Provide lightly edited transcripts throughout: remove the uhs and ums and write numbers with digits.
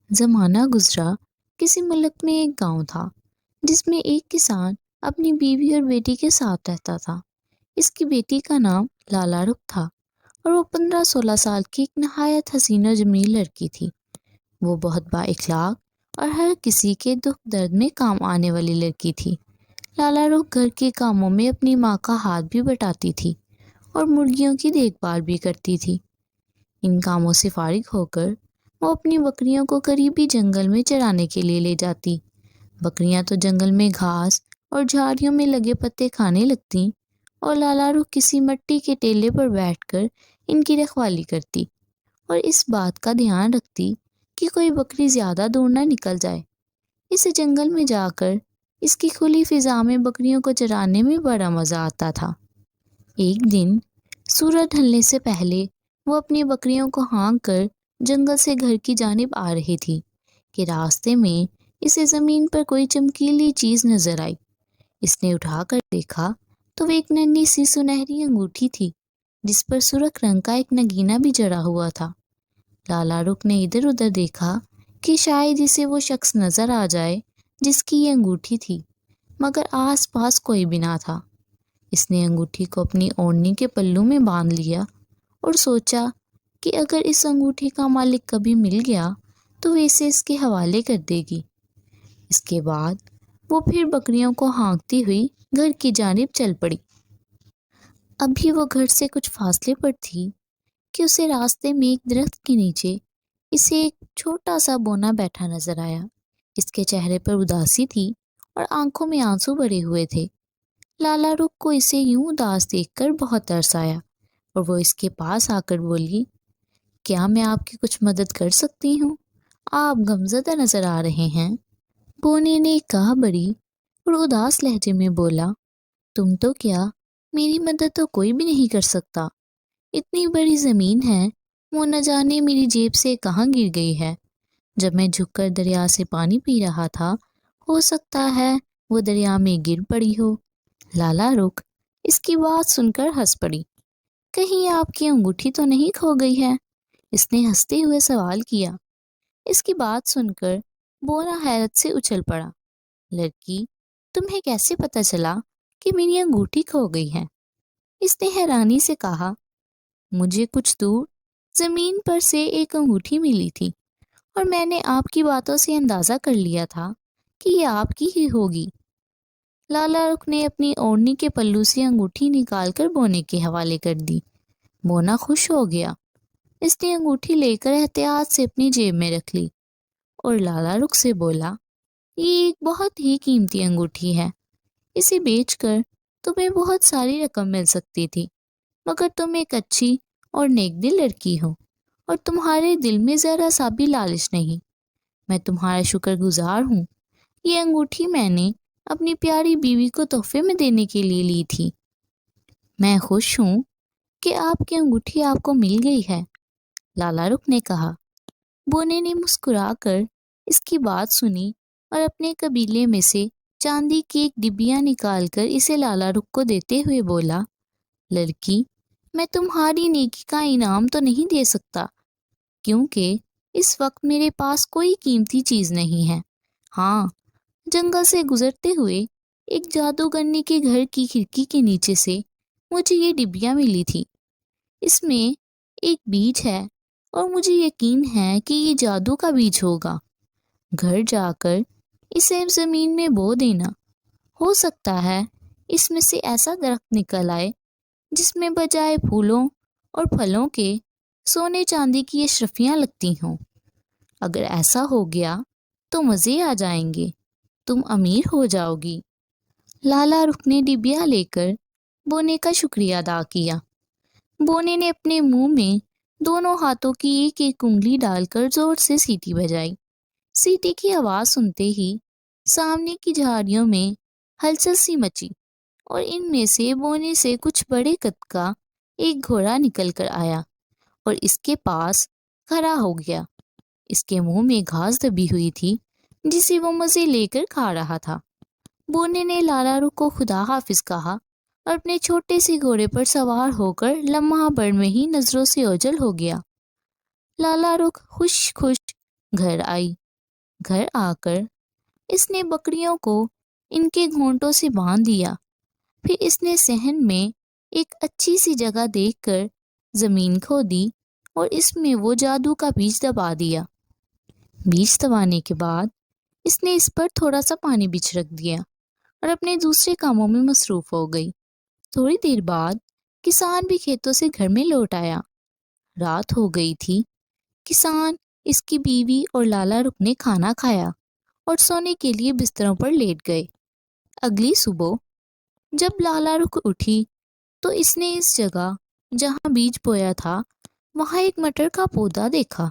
زمانہ گزرا، کسی ملک میں ایک گاؤں تھا جس میں ایک کسان اپنی بیوی اور بیٹی کے ساتھ رہتا تھا۔ اس کی بیٹی کا نام لالا رخ تھا اور وہ 15-16 سال کی ایک نہایت حسین و جمیل لڑکی تھی۔ وہ بہت با اخلاق اور ہر کسی کے دکھ درد میں کام آنے والی لڑکی تھی۔ لالا رخ گھر کے کاموں میں اپنی ماں کا ہاتھ بھی بٹاتی تھی اور مرغیوں کی دیکھ بھال بھی کرتی تھی۔ ان کاموں سے فارغ ہو کر وہ اپنی بکریوں کو قریبی جنگل میں چرانے کے لیے لے جاتی۔ بکریاں تو جنگل میں گھاس اور جھاڑیوں میں لگے پتے کھانے لگتیں اور لالا رخ کسی مٹی کے ٹیلے پر بیٹھ کر ان کی رکھوالی کرتی اور اس بات کا دھیان رکھتی کہ کوئی بکری زیادہ دور نہ نکل جائے۔ اس جنگل میں جا کر اس کی کھلی فضا میں بکریوں کو چرانے میں بڑا مزہ آتا تھا۔ ایک دن سورج ڈھلنے سے پہلے وہ اپنی بکریوں کو ہانک کر جنگل سے گھر کی جانب آ رہی تھی کہ راستے میں اسے زمین پر کوئی چمکیلی چیز نظر آئی۔ اس نے اٹھا کر دیکھا تو وہ ایک ننھی سی سنہری انگوٹھی تھی جس پر سرخ رنگ کا ایک نگینہ بھی جڑا ہوا تھا۔ لالا رخ نے ادھر ادھر دیکھا کہ شاید اسے وہ شخص نظر آ جائے جس کی یہ انگوٹھی تھی، مگر آس پاس کوئی بھی نہ تھا۔ اس نے انگوٹھی کو اپنی اوڑھنی کے پلو میں باندھ لیا اور سوچا کہ اگر اس انگوٹھی کا مالک کبھی مل گیا تو وہ اسے اس کے حوالے کر دے گی۔ اس کے بعد وہ پھر بکریوں کو ہانکتی ہوئی گھر کی جانب چل پڑی۔ ابھی وہ گھر سے کچھ فاصلے پر تھی کہ اسے راستے میں ایک درخت کے نیچے اسے ایک چھوٹا سا بونا بیٹھا نظر آیا۔ اس کے چہرے پر اداسی تھی اور آنکھوں میں آنسو بھرے ہوئے تھے۔ لالا رخ کو اسے یوں اداس دیکھ کر بہت ترس آیا اور وہ اس کے پاس آ کر بولی، کیا میں آپ کی کچھ مدد کر سکتی ہوں؟ آپ غمزدہ نظر آ رہے ہیں۔ بونے نے کہا بڑی اور اداس لہجے میں بولا، تم تو کیا، میری مدد تو کوئی بھی نہیں کر سکتا۔ اتنی بڑی زمین ہے، وہ نہ جانے میری جیب سے کہاں گر گئی ہے۔ جب میں جھک کر دریا سے پانی پی رہا تھا، ہو سکتا ہے وہ دریا میں گر پڑی ہو۔ لالا رخ اس کی بات سن کر ہنس پڑی۔ کہیں آپ کی انگوٹھی تو نہیں کھو گئی ہے؟ اس نے ہنستے ہوئے سوال کیا۔ اس کی بات سن کر بونا حیرت سے اچھل پڑا۔ لڑکی، تمہیں کیسے پتہ چلا کہ میری انگوٹھی کھو گئی ہے؟ اس نے حیرانی سے کہا۔ مجھے کچھ دور زمین پر سے ایک انگوٹھی ملی تھی اور میں نے آپ کی باتوں سے اندازہ کر لیا تھا کہ یہ آپ کی ہی ہوگی۔ لالا رخ نے اپنی اوڑھنی کے پلو سے انگوٹھی نکال کر بونے کے حوالے کر دی۔ بونا خوش ہو گیا۔ اس نے انگوٹھی لے کر احتیاط سے اپنی جیب میں رکھ لی اور لالا رخ سے بولا، یہ ایک بہت ہی قیمتی انگوٹھی ہے، اسے بیچ کر تمہیں بہت ساری رقم مل سکتی تھی، مگر تم ایک اچھی اور نیک دل لڑکی ہو اور تمہارے دل میں ذرا سا بھی لالچ نہیں۔ میں تمہارا شکر گزار ہوں۔ یہ انگوٹھی میں نے اپنی پیاری بیوی کو تحفے میں دینے کے لیے لی تھی۔ میں خوش ہوں کہ آپ کی انگوٹھی آپ کو مل گئی ہے، لالا رخ نے کہا۔ بونے نے مسکرا کر اس کی بات سنی اور اپنے قبیلے میں سے چاندی کی ایک ڈبیا نکال کر اسے لالا رخ کو دیتے ہوئے بولا، لڑکی، میں تمہاری نیکی کا انعام تو نہیں دے سکتا کیونکہ اس وقت میرے پاس کوئی قیمتی چیز نہیں ہے۔ ہاں، جنگل سے گزرتے ہوئے ایک جادوگرنی کے گھر کی کھڑکی کے نیچے سے مجھے یہ ڈبیا ملی تھی۔ اس میں ایک بیج ہے اور مجھے یقین ہے کہ یہ جادو کا بیج ہوگا۔ گھر جا کر اسے زمین میں بو دینا، ہو سکتا ہے اس میں سے ایسا درخت نکل آئے جس میں بجائے پھولوں اور پھلوں کے سونے چاندی کی اشرفیاں لگتی ہوں۔ اگر ایسا ہو گیا تو مزے آ جائیں گے، تم امیر ہو جاؤ گی۔ لالا رخ نے ڈبیا لے کر بونے کا شکریہ ادا کیا۔ بونے نے اپنے منہ میں دونوں ہاتھوں کی ایک ایک انگلی ڈال کر زور سے سیٹی بجائی۔ سیٹی کی آواز سنتے ہی سامنے کی جھاڑیوں میں ہلچل سی مچی اور ان میں سے بونے سے کچھ بڑے قد کا ایک گھوڑا نکل کر آیا اور اس کے پاس کھڑا ہو گیا۔ اس کے منہ میں گھاس دبی ہوئی تھی جسے وہ مزے لے کر کھا رہا تھا۔ بونے نے لالا رخ کو خدا حافظ کہا اور اپنے چھوٹے سے گھوڑے پر سوار ہو کر لمحہ بھر میں ہی نظروں سے اوجھل ہو گیا۔ لالا رخ خوش خوش گھر آئی۔ گھر آ کر اس نے بکریوں کو ان کے گھونٹوں سے باندھ دیا۔ پھر اس نے صحن میں ایک اچھی سی جگہ دیکھ کر زمین کھودی اور اس میں وہ جادو کا بیج دبا دیا۔ بیج دبانے کے بعد اس نے اس پر تھوڑا سا پانی بھی چھڑک دیا اور اپنے دوسرے کاموں میں مصروف ہو گئی۔ تھوڑی دیر بعد کسان بھی کھیتوں سے گھر میں لوٹ آیا۔ رات ہو گئی تھی۔ کسان، اس کی بیوی اور لالا رخ نے کھانا کھایا اور سونے کے لیے بستروں پر لیٹ گئے۔ اگلی صبح جب لالا رخ اٹھی تو اس نے اس جگہ جہاں بیج بویا تھا وہاں ایک مٹر کا پودا دیکھا۔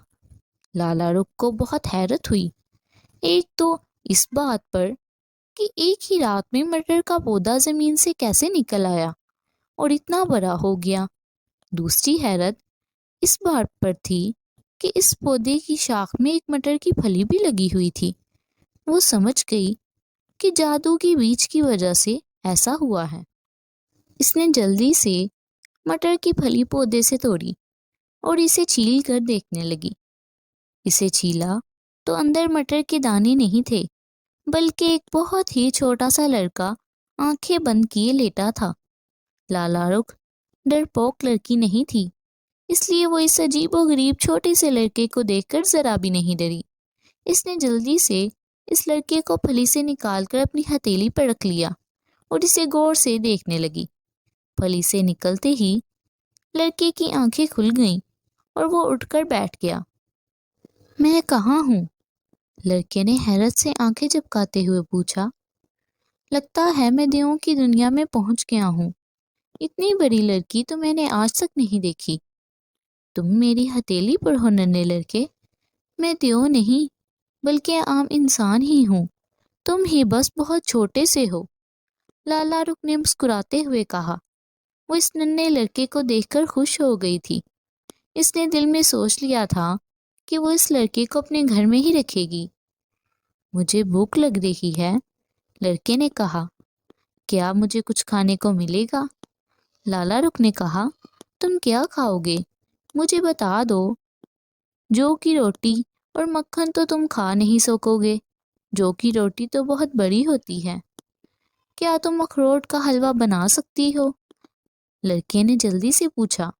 لالا رخ کو بہت حیرت ہوئی، ایک تو اس بات پر کہ ایک ہی رات میں مٹر کا پودا زمین سے کیسے نکل آیا اور اتنا بڑا ہو گیا، دوسری حیرت اس بات پر تھی کہ اس پودے کی شاخ میں ایک مٹر کی پھلی بھی لگی ہوئی تھی۔ وہ سمجھ گئی کہ جادو کی بیج کی وجہ سے ایسا ہوا ہے۔ اس نے جلدی سے مٹر کی پھلی پودے سے توڑی اور اسے چھیل کر دیکھنے لگی۔ اسے چھیلا تو اندر مٹر کے دانے نہیں تھے، بلکہ ایک بہت ہی چھوٹا سا لڑکا آنکھیں بند کیے لیٹا تھا۔ لالا رخ ڈرپوک لڑکی نہیں تھی، اس لیے وہ اس عجیب و غریب چھوٹے سے لڑکے کو دیکھ کر ذرا بھی نہیں ڈری۔ اس نے جلدی سے اس لڑکے کو پھلی سے نکال کر اپنی ہتھیلی پر رکھ لیا اور اسے غور سے دیکھنے لگی۔ پھلی سے نکلتے ہی لڑکے کی آنکھیں کھل گئیں اور وہ اٹھ کر بیٹھ گیا۔ میں کہاں ہوں؟ لڑکے نے حیرت سے آنکھیں جھپکاتے ہوئے پوچھا۔ لگتا ہے میں دیووں کی دنیا میں پہنچ گیا ہوں، اتنی بڑی لڑکی تو میں نے آج تک نہیں دیکھی۔ تم میری ہتھیلی پر ہو ننھے لڑکے؟ میں دیو نہیں بلکہ عام انسان ہی ہوں، تم ہی بس بہت چھوٹے سے ہو، لالا رخ نے مسکراتے ہوئے کہا۔ وہ اس ننھے لڑکے کو دیکھ کر خوش ہو گئی تھی۔ اس نے دل میں سوچ لیا تھا کہ وہ اس لڑکے کو اپنے گھر میں ہی رکھے گی۔ مجھے بھوک لگ رہی ہے، لڑکے نے کہا۔ کیا مجھے کچھ کھانے کو ملے گا؟ لالا رخ نے کہا۔ تم کیا کھاؤ گے؟ مجھے بتا دو۔ جو کی روٹی اور مکھن تو تم کھا نہیں سکو گے، جو کی روٹی تو بہت بڑی ہوتی ہے۔ کیا تم اخروٹ کا حلوہ بنا سکتی ہو؟ لڑکے نے جلدی سے پوچھا۔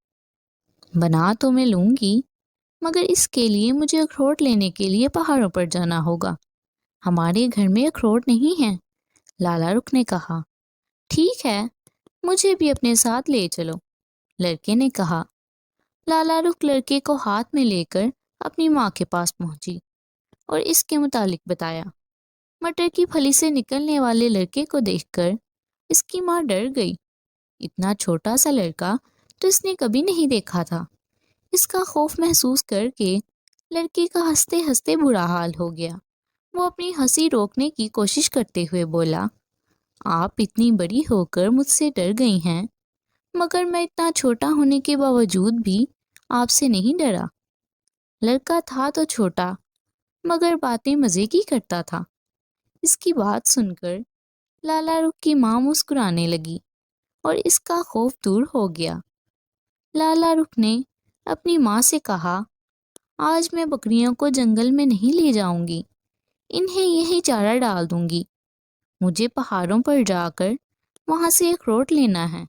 بنا تو میں لوں گی، مگر اس کے لیے مجھے اخروٹ لینے کے لیے پہاڑوں پر جانا ہوگا، ہمارے گھر میں اخروٹ نہیں ہیں، لالا رخ نے کہا۔ ٹھیک ہے، مجھے بھی اپنے ساتھ لے چلو، لڑکے نے کہا۔ لالا رخ لڑکے کو ہاتھ میں لے کر اپنی ماں کے پاس پہنچی اور اس کے متعلق بتایا۔ مٹر کی پھلی سے نکلنے والے لڑکے کو دیکھ کر اس کی ماں ڈر گئی۔ اتنا چھوٹا سا لڑکا تو اس نے کبھی نہیں دیکھا تھا۔ اس کا خوف محسوس کر کے لڑکے کا ہنستے ہنستے برا حال ہو گیا۔ وہ اپنی ہنسی روکنے کی کوشش کرتے ہوئے بولا، آپ اتنی بڑی ہو کر مجھ سے ڈر گئی ہیں، مگر میں اتنا چھوٹا ہونے کے باوجود بھی آپ سے نہیں ڈرا۔ لڑکا تھا تو چھوٹا، مگر باتیں مزے کی کرتا تھا۔ اس کی بات سن کر لالا رخ کی ماں مسکرانے لگی اور اس کا خوف دور ہو گیا۔ لالا رخ نے اپنی ماں سے کہا، آج میں بکریوں کو جنگل میں نہیں لے جاؤں گی، انہیں یہی چارہ ڈال دوں گی۔ مجھے پہاڑوں پر جا کر وہاں سے اخروٹ لینا ہے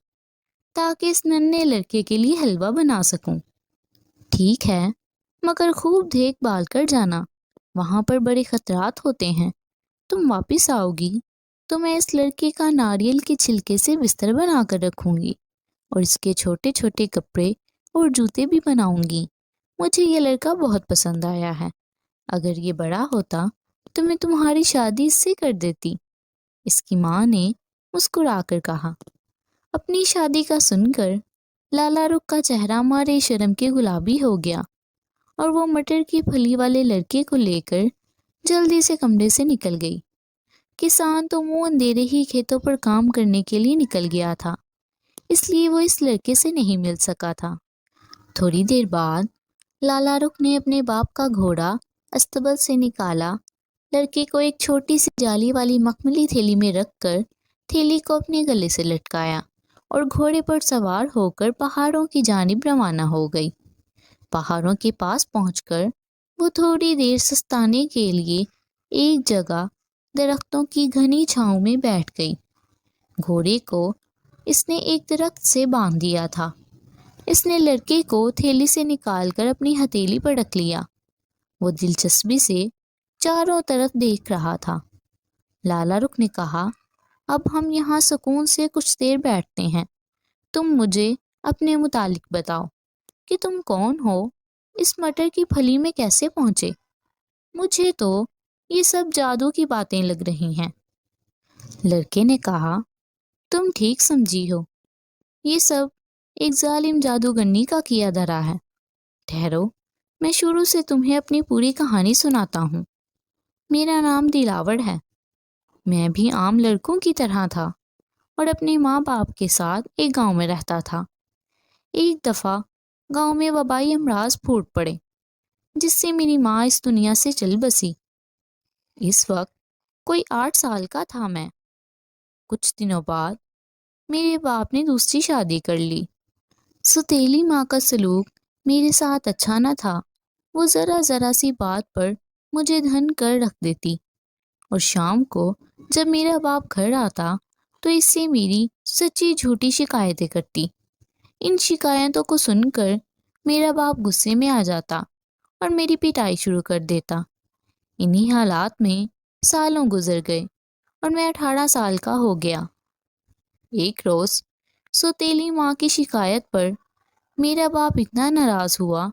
تاکہ اس ننھے لڑکے کے لیے حلوہ بنا سکوں۔ ٹھیک ہے، مگر خوب دیکھ بھال کر جانا، وہاں پر بڑے خطرات ہوتے ہیں۔ تم واپس آؤ گی تو میں اس لڑکے کا ناریل کے چھلکے سے بستر بنا کر رکھوں گی اور اس کے چھوٹے چھوٹے کپڑے اور جوتے بھی بناؤں گی۔ مجھے یہ لڑکا بہت پسند آیا ہے، اگر یہ بڑا ہوتا تو میں تمہاری شادی اس سے کر دیتی، اس کی ماں نے مسکرا کر کہا۔ اپنی شادی کا سن کر لالا رخ کا چہرہ مارے شرم کے گلابی ہو گیا اور وہ مٹر کی پھلی والے لڑکے کو لے کر جلدی سے کمرے سے نکل گئی۔ کسان تو منہ اندھیرے ہی کھیتوں پر کام کرنے کے لیے نکل گیا تھا، اس لیے وہ اس لڑکے سے نہیں مل سکا تھا۔ تھوڑی دیر بعد لالا رخ نے اپنے باپ کا گھوڑا استبل سے نکالا، لڑکے کو ایک چھوٹی سی جالی والی مخملی تھیلی میں رکھ کر تھیلی کو اپنے گلے سے لٹکایا اور گھوڑے پر سوار ہو کر پہاڑوں کی جانب روانہ ہو گئی۔ پہاڑوں کے پاس پہنچ کر وہ تھوڑی دیر سستانے کے لیے ایک جگہ درختوں کی گھنی چھاؤں میں بیٹھ گئی۔ گھوڑے کو اس نے ایک درخت سے باندھ دیا تھا۔ اس نے لڑکے کو تھیلی سے نکال کر اپنی ہتھیلی پر رکھ لیا۔ وہ دلچسپی سے چاروں طرف دیکھ رہا تھا۔ لالا رخ نے کہا، اب ہم یہاں سکون سے کچھ دیر بیٹھتے ہیں۔ تم مجھے اپنے متعلق بتاؤ کہ تم کون ہو، اس مٹر کی پھلی میں کیسے پہنچے؟ مجھے تو یہ سب جادو کی باتیں لگ رہی ہیں۔ لڑکے نے کہا، تم ٹھیک سمجھی ہو، یہ سب ایک ظالم جادوگرنی کا کیا دھرا ہے۔ ٹھہرو، میں شروع سے تمہیں اپنی پوری کہانی سناتا ہوں۔ میرا نام دلاور ہے۔ میں بھی عام لڑکوں کی طرح تھا اور اپنے ماں باپ کے ساتھ ایک گاؤں میں رہتا تھا۔ ایک دفعہ گاؤں میں وبائی امراض پھوٹ پڑے، جس سے میری ماں اس دنیا سے چل بسی۔ اس وقت کوئی 8 سال کا تھا میں۔ کچھ دنوں بعد میرے باپ نے دوسری شادی کر لی۔ سوتیلی ماں کا سلوک میرے ساتھ اچھا نہ تھا۔ وہ ذرا ذرا سی بات پر مجھے دھن کر رکھ دیتی، اور شام کو جب میرا باپ گھر آتا تو اس سے میری سچی جھوٹی شکایتیں کرتی۔ ان شکایتوں کو سن کر میرا باپ غصے میں آ جاتا اور میری پٹائی شروع کر دیتا۔ انہی حالات میں سالوں گزر گئے اور میں 18 سال کا ہو گیا۔ ایک روز سوتیلی ماں کی شکایت پر میرا باپ اتنا ناراض ہوا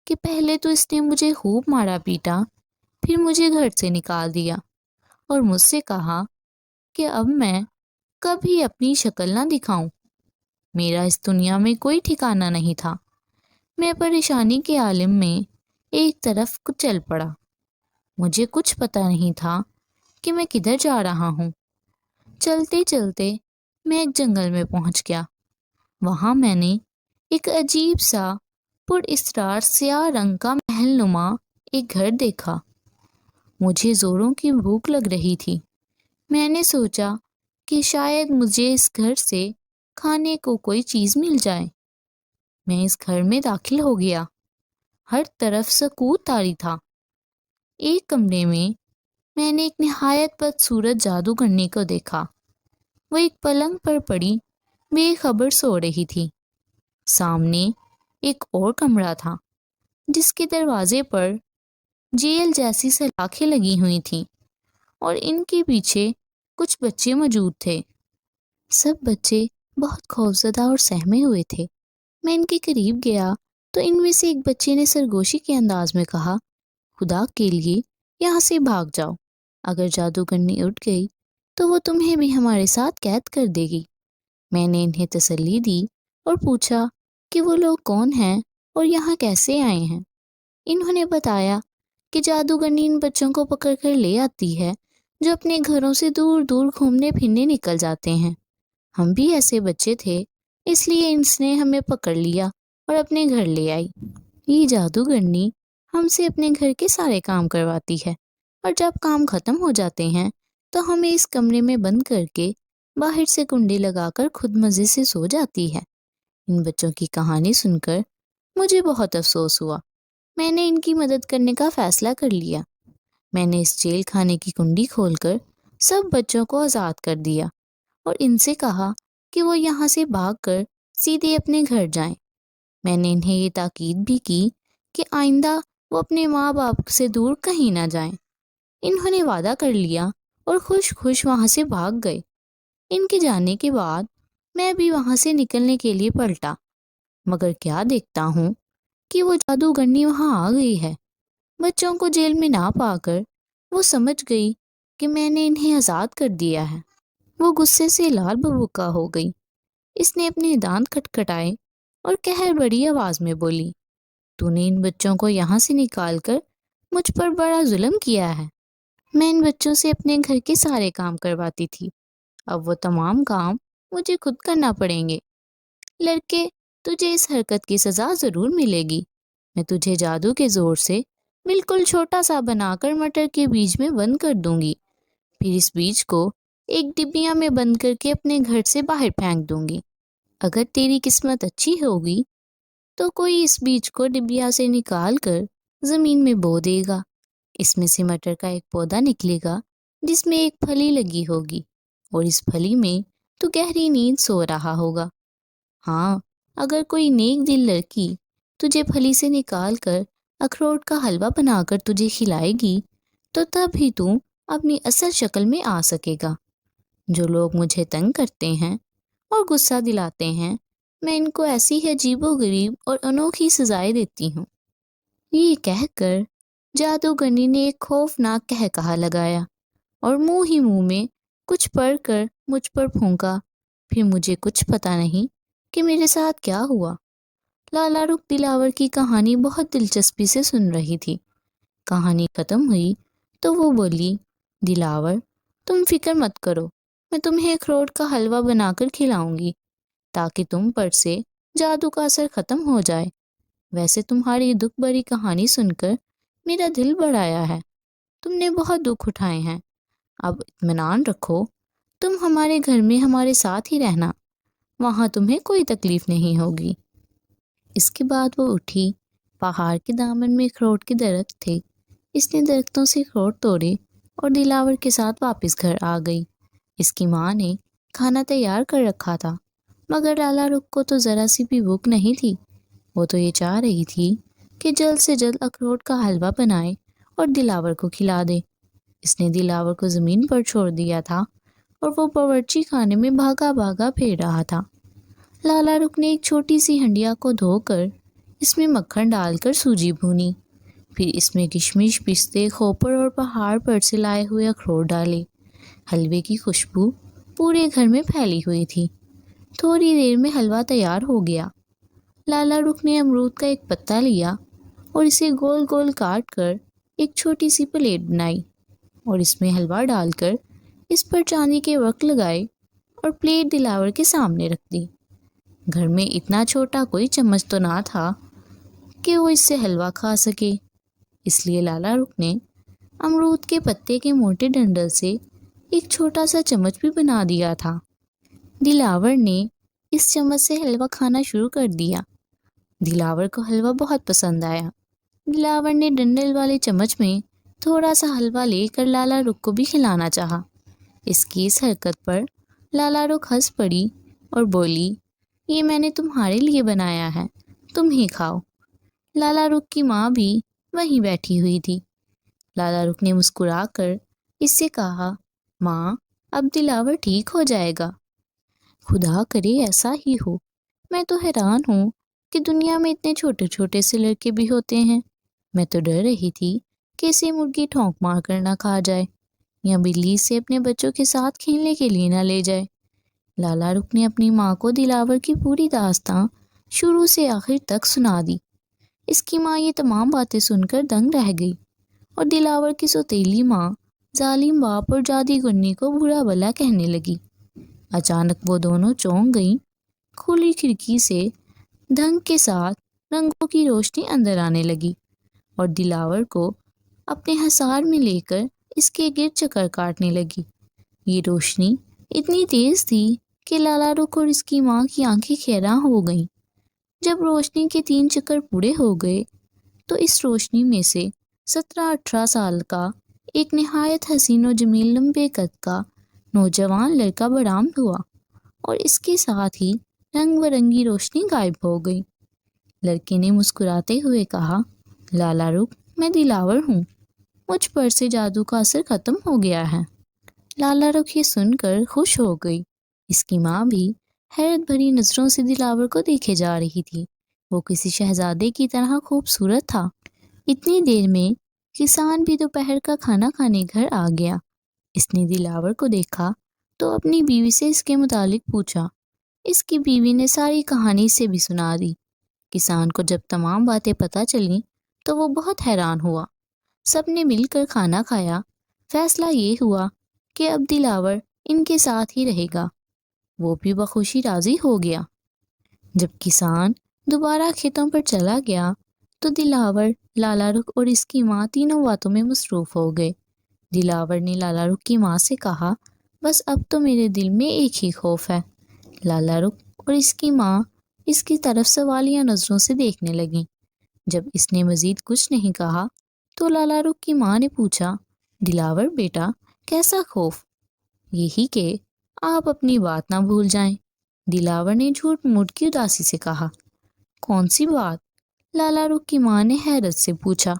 کہ پہلے تو اس نے مجھے خوب مارا پیٹا، پھر مجھے گھر سے نکال دیا اور مجھ سے کہا کہ اب میں کبھی اپنی شکل نہ دکھاؤں۔ میرا اس دنیا میں کوئی ٹھکانہ نہیں تھا۔ میں پریشانی کے عالم میں ایک طرف چل پڑا۔ مجھے کچھ پتہ نہیں تھا کہ میں کدھر جا رہا ہوں۔ چلتے چلتے میں ایک جنگل میں پہنچ گیا۔ وہاں میں نے ایک عجیب سا پر اسرار سیاہ رنگ کا محل نما ایک گھر دیکھا۔ مجھے زوروں کی بھوک لگ رہی تھی۔ میں نے سوچا کہ شاید مجھے اس گھر سے کھانے کو کوئی چیز مل جائے۔ میں اس گھر میں داخل ہو گیا۔ ہر طرف سکوت طاری تھا۔ ایک کمرے میں نے ایک نہایت بدصورت جادوگرنی کو دیکھا۔ وہ ایک پلنگ پر پڑی بے خبر سو رہی تھی۔ سامنے ایک اور کمرہ تھا جس کے دروازے پر جیل جیسی سلاخیں لگی ہوئی تھیں، اور ان کے پیچھے کچھ بچے موجود تھے۔ سب بچے بہت خوفزدہ اور سہمے ہوئے تھے۔ میں ان کے قریب گیا تو ان میں سے ایک بچے نے سرگوشی کے انداز میں کہا، خدا کے لیے یہاں سے بھاگ جاؤ، اگر جادوگرنی اٹھ گئی تو وہ تمہیں بھی ہمارے ساتھ قید کر دے گی۔ میں نے انہیں تسلی دی اور پوچھا کہ وہ لوگ کون ہیں اور یہاں کیسے آئے ہیں۔ انہوں نے بتایا کہ جادوگرنی ان بچوں کو پکڑ کر لے آتی ہے جو اپنے گھروں سے دور دور گھومنے پھرنے نکل جاتے ہیں۔ ہم بھی ایسے بچے تھے، اس لیے اس نے ہمیں پکڑ لیا اور اپنے گھر لے آئی۔ یہ جادوگرنی ہم سے اپنے گھر کے سارے کام کرواتی ہے، اور جب کام ختم ہو جاتے ہیں تو ہمیں اس کمرے میں بند کر کے باہر سے کنڈی لگا کر خود مزے سے سو جاتی ہے۔ ان بچوں کی کہانی سن کر مجھے بہت افسوس ہوا۔ میں نے ان کی مدد کرنے کا فیصلہ کر لیا۔ میں نے اس جیل خانے کی کنڈی کھول کر سب بچوں کو آزاد کر دیا اور ان سے کہا کہ وہ یہاں سے بھاگ کر سیدھے اپنے گھر جائیں۔ میں نے انہیں یہ تاکید بھی کی کہ آئندہ وہ اپنے ماں باپ سے دور کہیں نہ جائیں۔ انہوں نے وعدہ کر لیا اور خوش خوش وہاں سے بھاگ گئے۔ ان کے جانے کے بعد میں بھی وہاں سے نکلنے کے لیے پلٹا، مگر کیا دیکھتا ہوں کہ وہ جادوگرنی وہاں آ گئی ہے۔ بچوں کو جیل میں نہ پا کر وہ سمجھ گئی کہ میں نے انہیں آزاد کر دیا ہے۔ وہ غصے سے لال بھبوکا ہو گئی۔ اس نے اپنے دانت کھٹکھٹائے اور قہر بڑی آواز میں بولی، تو نے ان بچوں کو یہاں سے نکال کر مجھ پر بڑا ظلم کیا ہے۔ میں ان بچوں سے اپنے گھر کے سارے کام کرواتی تھی، اب وہ تمام کام مجھے خود کرنا پڑیں گے۔ لڑکے، تجھے اس حرکت کی سزا ضرور ملے گی۔ میں تجھے جادو کے زور سے بالکل چھوٹا سا بنا کر مٹر کے بیج میں بند کر دوں گی، پھر اس بیج کو ایک ڈبیا میں بند کر کے اپنے گھر سے باہر پھینک دوں گی۔ اگر تیری قسمت اچھی ہوگی تو کوئی اس بیج کو ڈبیا سے نکال کر زمین میں بو دے گا، اس میں سے مٹر کا ایک پودا نکلے گا جس میں ایک پھلی لگی ہوگی، اور اس پھلی میں تو گہری نیند سو رہا ہوگا۔ ہاں، اگر کوئی نیک دل لڑکی تجھے پھلی سے نکال کر اخروٹ کا حلوہ بنا کر تجھے کھلائے گی تو تب ہی تو اپنی اصل شکل میں آ سکے گا۔ جو لوگ مجھے تنگ کرتے ہیں اور غصہ دلاتے ہیں، میں ان کو ایسی ہی عجیب و غریب اور انوکھی سزائیں دیتی ہوں۔ یہ کہہ کر جادوگرنی نے ایک خوفناک قہقہا لگایا اور منہ ہی منہ میں کچھ پڑھ کر مجھ پر پھونکا۔ پھر مجھے کچھ پتہ نہیں کہ میرے ساتھ کیا ہوا۔ لالا رخ دلاور کی کہانی بہت دلچسپی سے سن رہی تھی۔ کہانی ختم ہوئی تو وہ بولی، دلاور تم فکر مت کرو، میں تمہیں اخروٹ کا حلوہ بنا کر کھلاؤں گی تاکہ تم پر سے جادو کا اثر ختم ہو جائے۔ ویسے تمہاری دکھ بھری کہانی سن کر میرا دل بڑھایا ہے، تم نے بہت دکھ اٹھائے ہیں۔ اب اطمینان رکھو، تم ہمارے گھر میں ہمارے ساتھ ہی رہنا، وہاں تمہیں کوئی تکلیف نہیں ہوگی۔ اس کے بعد وہ اٹھی۔ پہاڑ کے دامن میں اخروٹ کے درخت تھے، اس نے درختوں سے اخروٹ توڑے اور دلاور کے ساتھ واپس گھر آ گئی۔ اس کی ماں نے کھانا تیار کر رکھا تھا، مگر لالا رخ کو تو ذرا سی بھی بھوک نہیں تھی۔ وہ تو یہ چاہ رہی تھی کہ جلد سے جلد اخروٹ کا حلوہ بنائے اور دلاور کو کھلا دے۔ اس نے دلاور کو زمین پر چھوڑ دیا تھا اور وہ باورچی خانے میں بھاگا بھاگا پھر رہا تھا۔ لالا رخ نے ایک چھوٹی سی ہنڈیا کو دھو کر اس میں مکھن ڈال کر سوجی بھونی، پھر اس میں کشمش، پستے، کھوپر اور پہاڑ پر سے لائے ہوئے اخروٹ ڈالے۔ حلوے کی خوشبو پورے گھر میں پھیلی ہوئی تھی۔ تھوڑی دیر میں حلوہ تیار ہو گیا۔ لالا رخ نے امرود کا ایک پتا لیا اور اسے گول گول کاٹ کر ایک چھوٹی سی پلیٹ بنائی اور اس میں حلوہ ڈال کر اس پر چاندی کے ورق لگائے اور پلیٹ دلاور کے سامنے رکھ دی۔ گھر میں اتنا چھوٹا کوئی چمچ تو نہ تھا کہ وہ اس سے حلوہ کھا سکے، اس لیے لالا رخ نے امرود کے پتے کے موٹے ڈنڈل سے ایک چھوٹا سا چمچ بھی بنا دیا تھا۔ دلاور نے اس چمچ سے حلوہ کھانا شروع کر دیا۔ دلاور کو حلوہ بہت پسند آیا۔ دلاور نے ڈنڈل والے چمچ میں تھوڑا سا حلوہ لے کر لالا رخ کو بھی کھلانا چاہا۔ اس کی اس حرکت پر لالا رخ ہنس پڑی اور بولی، یہ میں نے تمہارے لیے بنایا ہے، تم ہی کھاؤ۔ لالا رخ کی ماں بھی وہیں بیٹھی ہوئی تھی۔ لالا رخ نے مسکرا کر اس سے کہا، ماں اب دلاور ٹھیک ہو جائے گا۔ خدا کرے ایسا ہی ہو، میں تو حیران ہوں کہ دنیا میں اتنے چھوٹے چھوٹے سے لڑکے بھی ہوتے ہیں۔ میں تو ڈر رہی تھی کہ اسے مرغی ٹھونک مار کر نہ کھا جائے یا بلی سے اپنے بچوں کے ساتھ کھیلنے کے لیے نہ لے جائے۔ لالا رخ نے اپنی ماں کو دلاور کی پوری داستان شروع سے آخر تک سنا دی۔ اس کی ماں یہ تمام باتیں سن کر دنگ رہ گئی اور دلاور کی سوتیلی ماں ظالم باپ اور جادوگرنی کو برا بھلا کہنے لگی۔ اچانک وہ دونوں چونک گئیں۔ کھلی کھڑکی سے دھنگ کے ساتھ رنگوں کی روشنی اندر آنے لگی اور دلاور کو اپنے حصار میں لے کر اس کے گرد چکر کاٹنے لگی۔ یہ روشنی اتنی تیز تھی کہ لالا رخ اور اس کی ماں کی آنکھیں کھیراں ہو گئیں۔ جب روشنی کے 3 چکر پورے ہو گئے تو اس روشنی میں سے 17-18 سال کا ایک نہایت حسین و جمیل لمبے قد کا نوجوان لڑکا برآمد ہوا اور اس کے ساتھ ہی رنگ برنگی روشنی غائب ہو گئی۔ لڑکے نے مسکراتے ہوئے کہا، لالا رخ میں دلاور ہوں، مجھ پر سے جادو کا اثر ختم ہو گیا ہے۔ لالا رخ یہ سن کر خوش ہو گئی۔ اس کی ماں بھی حیرت بھری نظروں سے دلاور کو دیکھے جا رہی تھی۔ وہ کسی شہزادے کی طرح خوبصورت تھا۔ اتنی دیر میں کسان بھی دوپہر کا کھانا کھانے گھر آ گیا۔ اس نے دلاور کو دیکھا تو اپنی بیوی سے اس کے متعلق پوچھا۔ اس کی بیوی نے ساری کہانی سے بھی سنا دی۔ کسان کو جب تمام باتیں پتہ چلیں تو وہ بہت حیران ہوا۔ سب نے مل کر کھانا کھایا۔ فیصلہ یہ ہوا کہ اب دلاور ان کے ساتھ ہی رہے گا۔ وہ بھی بخوشی راضی ہو گیا۔ جب کسان دوبارہ کھیتوں پر چلا گیا تو دلاور، لالا رخ اور اس کی ماں تینوں باتوں میں مصروف ہو گئے۔ دلاور نے لالا رخ کی ماں سے کہا، بس اب تو میرے دل میں ایک ہی خوف ہے۔ لالا رخ اور اس کی ماں اس کی طرف سوالیہ نظروں سے دیکھنے لگیں۔ جب اس نے مزید کچھ نہیں کہا تو لالا رخ کی ماں نے پوچھا، دلاور بیٹا کیسا خوف؟ یہی کہ آپ اپنی بات نہ بھول جائیں۔ دلاور نے جھوٹ موٹ کی اداسی سے کہا۔ کون سی بات؟ لالا رخ کی ماں نے حیرت سے پوچھا۔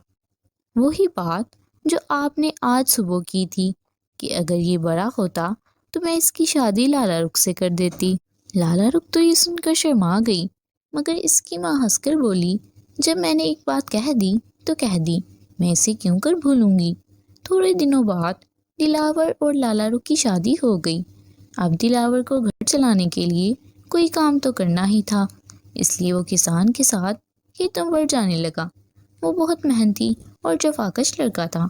وہی بات جو آپ نے آج صبح کی تھی کہ اگر یہ بڑا ہوتا تو میں اس کی شادی لالا رخ سے کر دیتی۔ لالا رخ تو یہ سن کر شرما گئی، مگر اس کی ماں ہنس کر بولی، جب میں نے ایک بات کہہ دی تو کہہ دی، میں اسے کیوں کر بھولوں گی۔ تھوڑے دنوں بعد دلاور اور لالا رخ کی شادی ہو گئی۔ اب دلاور کو گھر چلانے کے لیے کوئی کام تو کرنا ہی تھا، اس لیے وہ کسان کے ساتھ کھیتوں پر جانے لگا۔ وہ بہت محنتی اور جفاکش لڑکا تھا۔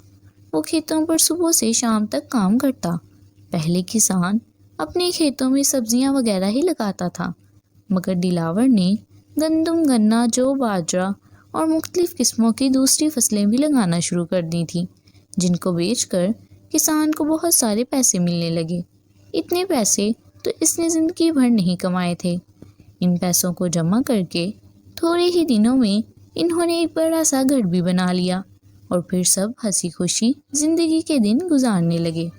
وہ کھیتوں پر صبح سے شام تک کام کرتا۔ پہلے کسان اپنے کھیتوں میں سبزیاں وغیرہ ہی لگاتا تھا، مگر دلاور نے گندم، گنا، جو، باجرا اور مختلف قسموں کی دوسری فصلیں بھی لگانا شروع کر دی تھیں، جن کو بیچ کر کسان کو بہت سارے پیسے ملنے لگے۔ اتنے پیسے تو اس نے زندگی بھر نہیں کمائے تھے۔ ان پیسوں کو جمع کر کے تھوڑے ہی دنوں میں انہوں نے ایک بڑا سا گھر بھی بنا لیا اور پھر سب ہنسی خوشی زندگی کے دن گزارنے لگے۔